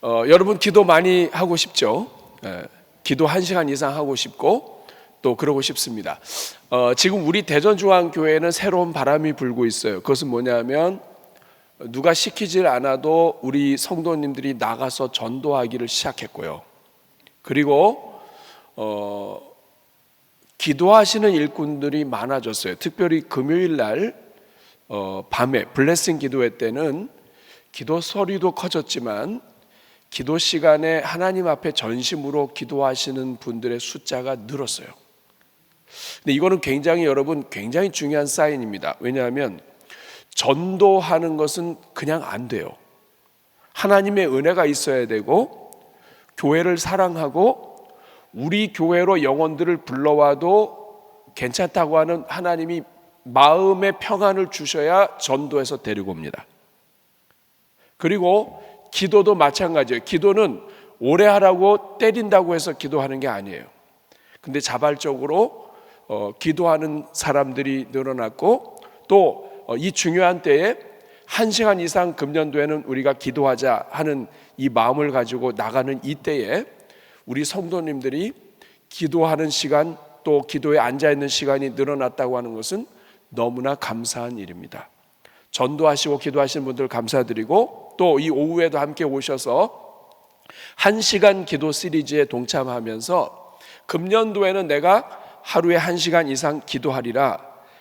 여러분 기도 많이 하고 싶죠? 기도 1시간 이상 하고 싶고 또 그러고 싶습니다. 지금 우리 대전중앙교회는 새로운 바람이 불고 있어요. 그것은 뭐냐면 누가 시키질 않아도 우리 성도님들이 나가서 전도하기를 시작했고요. 그리고 기도하시는 일꾼들이 많아졌어요. 특별히 금요일 날 밤에 블레싱 기도회 때는 기도 소리도 커졌지만 기도 시간에 하나님 앞에 전심으로 기도하시는 분들의 숫자가 늘었어요. 근데 이거는 굉장히 중요한 사인입니다. 왜냐하면 전도하는 것은 그냥 안 돼요. 하나님의 은혜가 있어야 되고 교회를 사랑하고 우리 교회로 영혼들을 불러와도 괜찮다고 하는 하나님이 마음의 평안을 주셔야 전도해서 데리고 옵니다. 그리고 기도도 마찬가지예요. 기도는 오래 하라고 때린다고 해서 기도하는 게 아니에요. 근데 자발적으로 기도하는 사람들이 늘어났고 또 이 중요한 때에 1시간 이상 금년도에는 우리가 기도하자 하는 이 마음을 가지고 나가는 이 때에 우리 성도님들이 기도하는 시간 또 기도에 앉아있는 시간이 늘어났다고 하는 것은 너무나 감사한 일입니다. 전도하시고 기도하시는 분들 감사드리고 또 이 오후에도 함께 오셔서 1시간 기도 시리즈에 동참하면서 금년도에는 내가 하루에 1시간 이상 기도하리라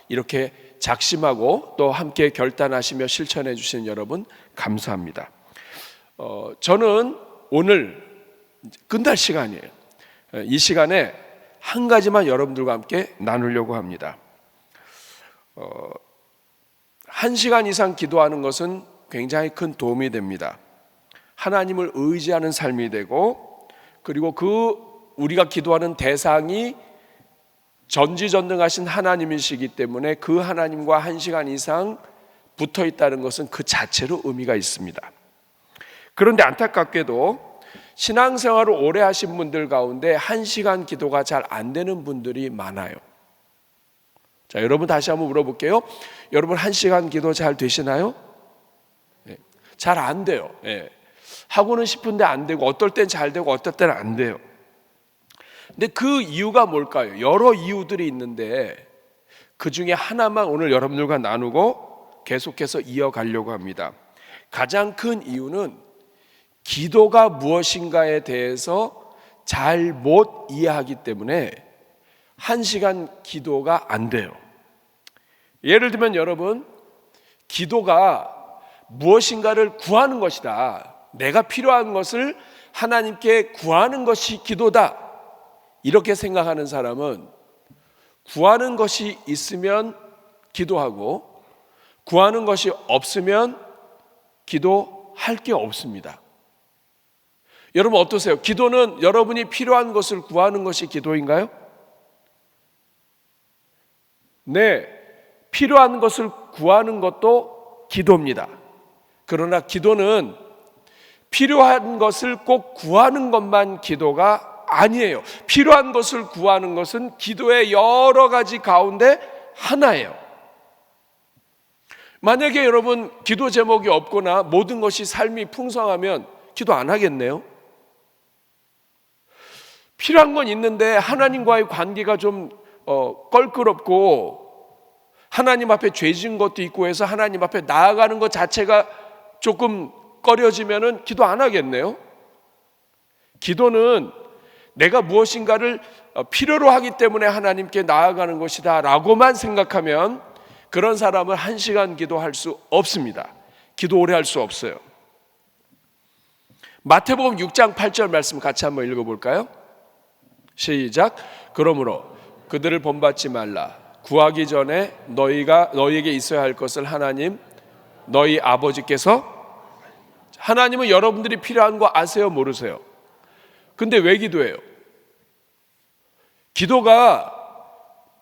이렇게 작심하고 또 함께 결단하시며 실천해 주신 여러분 감사합니다. 저는 오늘 끝날 시간이에요. 이 시간에 한 가지만 여러분들과 함께 나누려고 합니다. 1시간 이상 기도하는 것은 굉장히 큰 도움이 됩니다. 하나님을 의지하는 삶이 되고 그리고 우리가 기도하는 대상이 전지전능하신 하나님이시기 때문에 그 하나님과 1시간 이상 붙어 있다는 것은 그 자체로 의미가 있습니다. 그런데 안타깝게도 신앙생활을 오래 하신 분들 가운데 1시간 기도가 잘 안 되는 분들이 많아요. 자, 여러분 다시 한번 물어볼게요. 여러분 1시간 기도 잘 되시나요? 네, 잘 안 돼요. 네. 하고는 싶은데 안 되고 어떨 땐 잘 되고 어떨 때는 안 돼요. 근데 그 이유가 뭘까요? 여러 이유들이 있는데 그 중에 하나만 오늘 여러분들과 나누고 계속해서 이어가려고 합니다. 가장 큰 이유는 기도가 무엇인가에 대해서 잘 못 이해하기 때문에 1시간 기도가 안 돼요. 예를 들면 여러분, 기도가 무엇인가를 구하는 것이다. 내가 필요한 것을 하나님께 구하는 것이 기도다. 이렇게 생각하는 사람은 구하는 것이 있으면 기도하고 구하는 것이 없으면 기도할 게 없습니다. 여러분 어떠세요? 기도는 여러분이 필요한 것을 구하는 것이 기도인가요? 네, 필요한 것을 구하는 것도 기도입니다. 그러나 기도는 필요한 것을 꼭 구하는 것만 기도가 아니에요. 필요한 것을 구하는 것은 기도의 여러 가지 가운데 하나예요. 만약에 여러분 기도 제목이 없거나 모든 것이 삶이 풍성하면 기도 안 하겠네요. 필요한 건 있는데 하나님과의 관계가 좀 껄끄럽고 하나님 앞에 죄진 것도 있고 해서 하나님 앞에 나아가는 것 자체가 조금 꺼려지면은 기도 안 하겠네요. 기도는 내가 무엇인가를 필요로 하기 때문에 하나님께 나아가는 것이다 라고만 생각하면 그런 사람은 1시간 기도할 수 없습니다. 기도 오래 할 수 없어요. 마태복음 6장 8절 말씀 같이 한번 읽어볼까요? 시작. 그러므로 그들을 본받지 말라. 구하기 전에 너희에게 있어야 할 것을 너희 아버지께서 하나님은 여러분들이 필요한 거 아세요? 모르세요? 근데 왜 기도해요? 기도가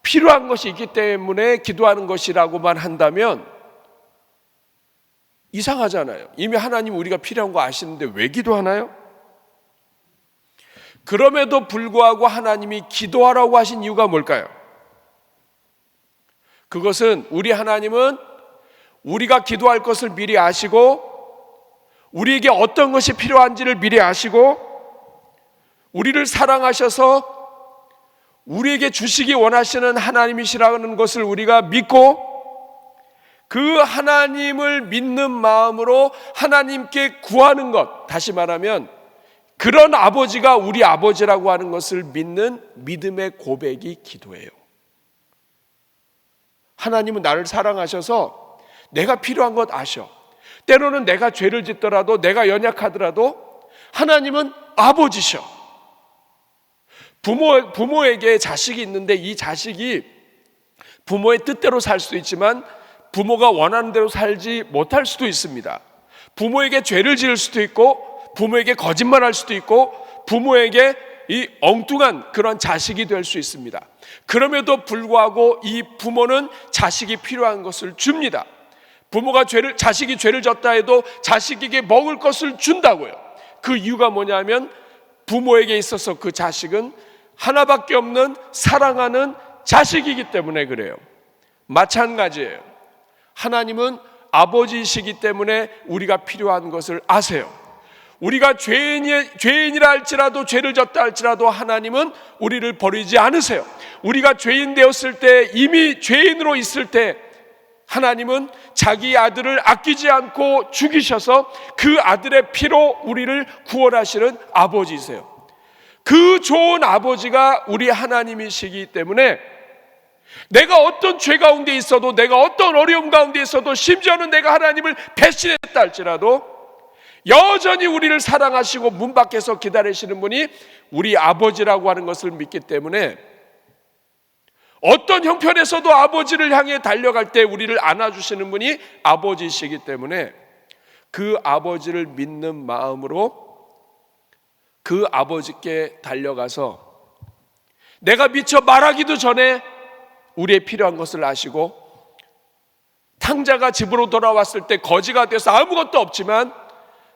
필요한 것이 있기 때문에 기도하는 것이라고만 한다면 이상하잖아요. 이미 하나님 우리가 필요한 거 아시는데 왜 기도하나요? 그럼에도 불구하고 하나님이 기도하라고 하신 이유가 뭘까요? 그것은 우리 하나님은 우리가 기도할 것을 미리 아시고 우리에게 어떤 것이 필요한지를 미리 아시고 우리를 사랑하셔서 우리에게 주시기 원하시는 하나님이시라는 것을 우리가 믿고 그 하나님을 믿는 마음으로 하나님께 구하는 것, 다시 말하면 그런 아버지가 우리 아버지라고 하는 것을 믿는 믿음의 고백이 기도예요. 하나님은 나를 사랑하셔서 내가 필요한 것 아셔. 때로는 내가 죄를 짓더라도, 내가 연약하더라도 하나님은 아버지셔. 부모에게 자식이 있는데 이 자식이 부모의 뜻대로 살 수도 있지만 부모가 원하는 대로 살지 못할 수도 있습니다. 부모에게 죄를 지을 수도 있고 부모에게 거짓말할 수도 있고 부모에게 이 엉뚱한 그런 자식이 될 수 있습니다. 그럼에도 불구하고 이 부모는 자식이 필요한 것을 줍니다. 부모가 자식이 죄를 졌다 해도 자식에게 먹을 것을 준다고요. 그 이유가 뭐냐면 부모에게 있어서 그 자식은 하나밖에 없는 사랑하는 자식이기 때문에 그래요. 마찬가지예요. 하나님은 아버지이시기 때문에 우리가 필요한 것을 아세요. 우리가 죄인이라 할지라도, 죄를 졌다 할지라도 하나님은 우리를 버리지 않으세요. 우리가 죄인 되었을 때, 이미 죄인으로 있을 때 하나님은 자기 아들을 아끼지 않고 죽이셔서 그 아들의 피로 우리를 구원하시는 아버지이세요. 그 좋은 아버지가 우리 하나님이시기 때문에 내가 어떤 죄 가운데 있어도, 내가 어떤 어려움 가운데 있어도, 심지어는 내가 하나님을 배신했다 할지라도 여전히 우리를 사랑하시고 문 밖에서 기다리시는 분이 우리 아버지라고 하는 것을 믿기 때문에 어떤 형편에서도 아버지를 향해 달려갈 때 우리를 안아주시는 분이 아버지이시기 때문에 그 아버지를 믿는 마음으로 그 아버지께 달려가서 내가 미처 말하기도 전에 우리의 필요한 것을 아시고 탕자가 집으로 돌아왔을 때 거지가 돼서 아무것도 없지만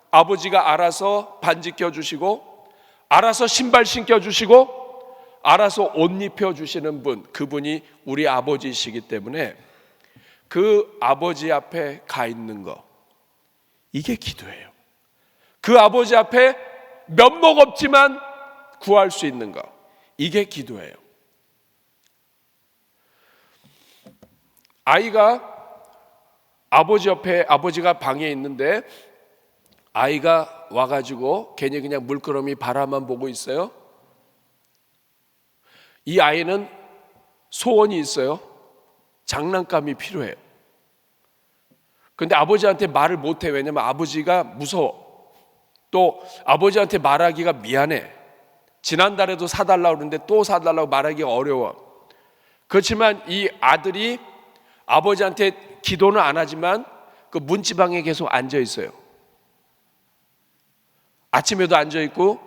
아버지가 알아서 반지 껴주시고 알아서 신발 신겨주시고 알아서 옷 입혀주시는 분, 그분이 우리 아버지이시기 때문에 그 아버지 앞에 가 있는 거, 이게 기도예요. 그 아버지 앞에 면목 없지만 구할 수 있는 거, 이게 기도예요. 아이가 아버지 옆에, 아버지가 방에 있는데 아이가 와가지고 괜히 그냥 물끄러미 바라만 보고 있어요. 이 아이는 소원이 있어요. 장난감이 필요해요. 그런데 아버지한테 말을 못해. 왜냐면 아버지가 무서워. 또 아버지한테 말하기가 미안해. 지난달에도 사달라고 그러는데 또 사달라고 말하기가 어려워. 그렇지만 이 아들이 아버지한테 기도는 안 하지만 그 문지방에 계속 앉아 있어요. 아침에도 앉아 있고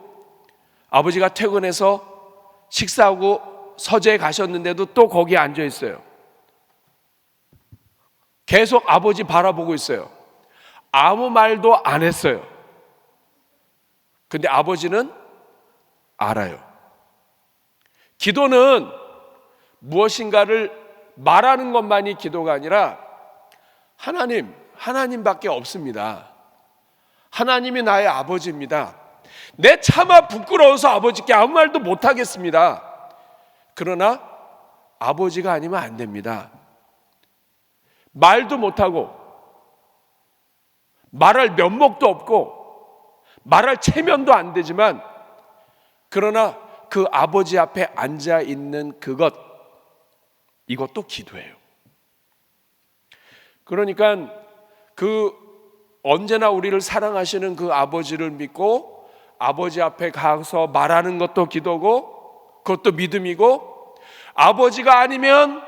아버지가 퇴근해서 식사하고 서재에 가셨는데도 또 거기에 앉아 있어요. 계속 아버지 바라보고 있어요. 아무 말도 안 했어요. 근데 아버지는 알아요. 기도는 무엇인가를 말하는 것만이 기도가 아니라 하나님밖에 없습니다. 하나님이 나의 아버지입니다. 내 차마 부끄러워서 아버지께 아무 말도 못하겠습니다. 그러나 아버지가 아니면 안 됩니다. 말도 못하고 말할 면목도 없고 말할 체면도 안 되지만 그러나 그 아버지 앞에 앉아 있는 그것, 이것도 기도예요. 그러니까 언제나 우리를 사랑하시는 그 아버지를 믿고 아버지 앞에 가서 말하는 것도 기도고 그것도 믿음이고, 아버지가 아니면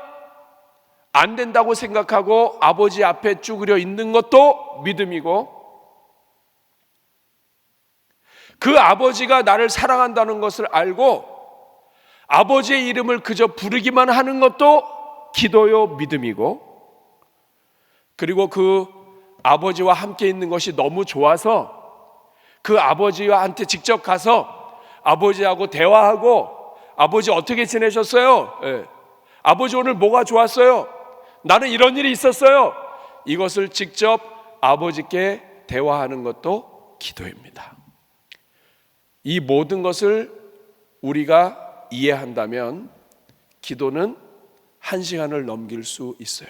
안 된다고 생각하고 아버지 앞에 쭈그려 있는 것도 믿음이고, 그 아버지가 나를 사랑한다는 것을 알고 아버지의 이름을 그저 부르기만 하는 것도 기도요, 믿음이고, 그리고 그 아버지와 함께 있는 것이 너무 좋아서 그 아버지한테 직접 가서 아버지하고 대화하고, 아버지 어떻게 지내셨어요? 아버지 오늘 뭐가 좋았어요? 나는 이런 일이 있었어요. 이것을 직접 아버지께 대화하는 것도 기도입니다. 이 모든 것을 우리가 이해한다면 기도는 1시간을 넘길 수 있어요.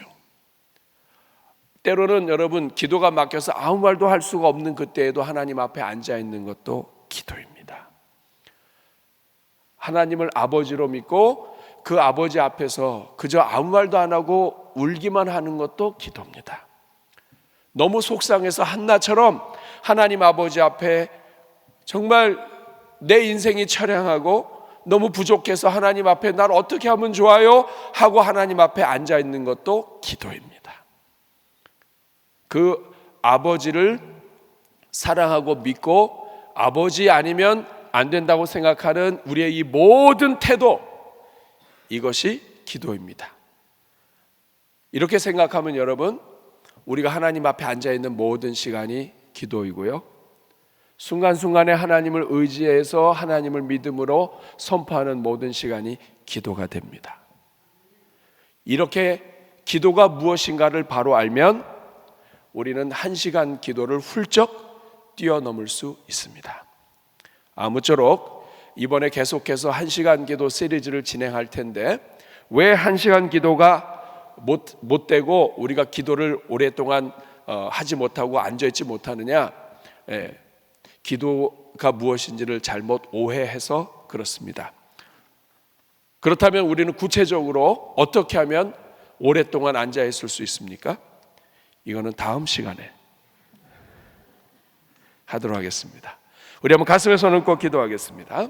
때로는 여러분, 기도가 막혀서 아무 말도 할 수가 없는 그때에도 하나님 앞에 앉아 있는 것도 기도입니다. 하나님을 아버지로 믿고 그 아버지 앞에서 그저 아무 말도 안 하고 울기만 하는 것도 기도입니다. 너무 속상해서 한나처럼 하나님 아버지 앞에 정말 내 인생이 처량하고 너무 부족해서 하나님 앞에 날 어떻게 하면 좋아요? 하고 하나님 앞에 앉아 있는 것도 기도입니다. 그 아버지를 사랑하고 믿고 아버지 아니면 안 된다고 생각하는 우리의 이 모든 태도, 이것이 기도입니다. 이렇게 생각하면 여러분, 우리가 하나님 앞에 앉아 있는 모든 시간이 기도이고요, 순간순간에 하나님을 의지해서 하나님을 믿음으로 선포하는 모든 시간이 기도가 됩니다. 이렇게 기도가 무엇인가를 바로 알면 우리는 1시간 기도를 훌쩍 뛰어넘을 수 있습니다. 아무쪼록 이번에 계속해서 1시간 기도 시리즈를 진행할 텐데, 왜 1시간 기도가 못 되고 우리가 기도를 오랫동안 하지 못하고 앉아있지 못하느냐, 기도가 무엇인지를 잘못 오해해서 그렇습니다. 그렇다면 우리는 구체적으로 어떻게 하면 오랫동안 앉아 있을 수 있습니까? 이거는 다음 시간에 하도록 하겠습니다. 우리 한번 가슴에 손을 얹고 기도하겠습니다.